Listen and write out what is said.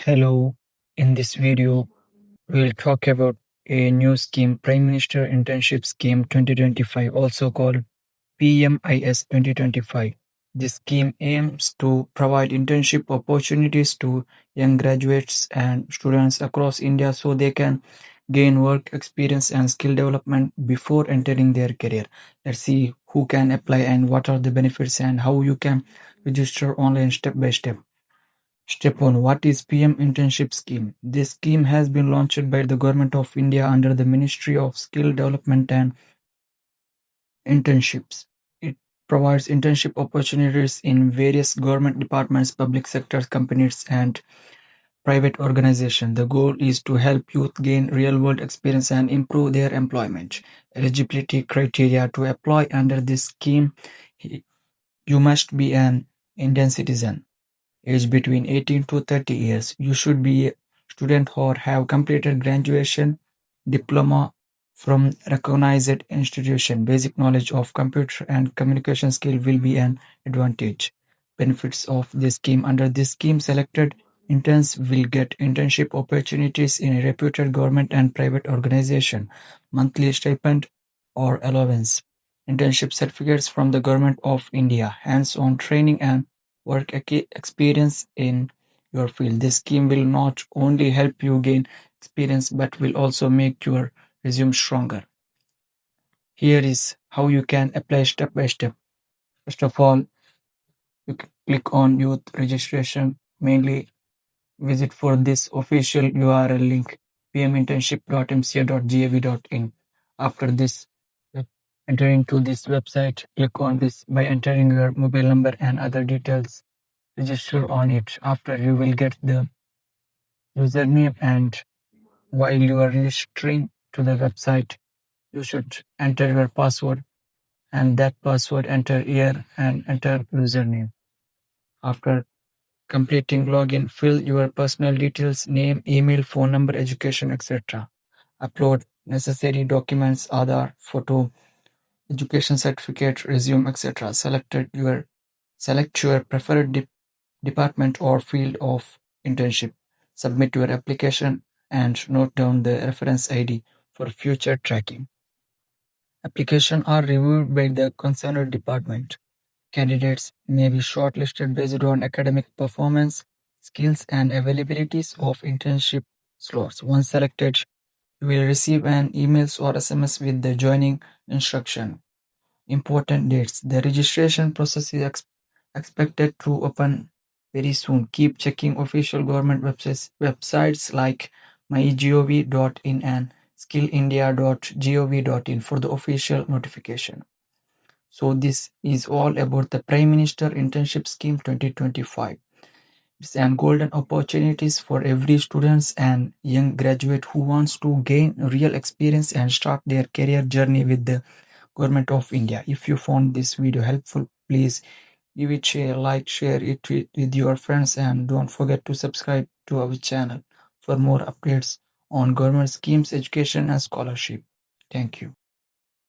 Hello, in this video, we'll talk about a new scheme, Prime Minister Internship Scheme 2025, also called PMIS 2025. This scheme aims to provide internship opportunities to young graduates and students across India so they can gain work experience and skill development before entering their career. Let's see who can apply and what are the benefits and how you can register online step by step. Step 1. What is PM Internship Scheme? This scheme has been launched by the Government of India under the Ministry of Skill Development and Internships. It provides internship opportunities in various government departments, public sector companies, and private organizations. The goal is to help youth gain real-world experience and improve their employment. Eligibility criteria to apply under this scheme: you must be an Indian citizen, age between 18 to 30 years. You should be a student or have completed graduation diploma from recognized institution. Basic knowledge of computer and communication skill will be an advantage. Benefits of this scheme. Under this scheme, selected interns will get internship opportunities in a reputed government and private organization, monthly stipend or allowance, internship certificates from the Government of India, hands-on training and work experience in your field. This scheme will not only help you gain experience but will also make your resume stronger. Here is how you can apply step by step. First of all, you click on youth registration. Mainly visit for this official URL link pminternship.mca.gov.in. After this, entering to this website, click on this by entering your mobile number and other details. Register on it. After, you will get the username, and while you are registering to the website, you should enter your password, and that password enter here and enter username. After completing login, fill your personal details: name, email, phone number, education, etc. Upload necessary documents: Aadhaar, photo, education certificate, resume, etc. Select your preferred department or field of internship. Submit your application and note down the reference ID for future tracking. Applications are reviewed by the concerned department. Candidates may be shortlisted based on academic performance, skills, and availabilities of internship slots. Once selected, you will receive an email or SMS with the joining instruction. Important dates. The registration process is expected to open very soon. Keep checking official government websites like mygov.in and skillindia.gov.in for the official notification. So this is all about the Prime Minister Internship Scheme 2025. It's an golden opportunities for every students and young graduate who wants to gain real experience and start their career journey with the Government of India. If you found this video helpful, please give it a like, share it with your friends, and don't forget to subscribe to our channel for more updates on government schemes, education, and scholarship. Thank you.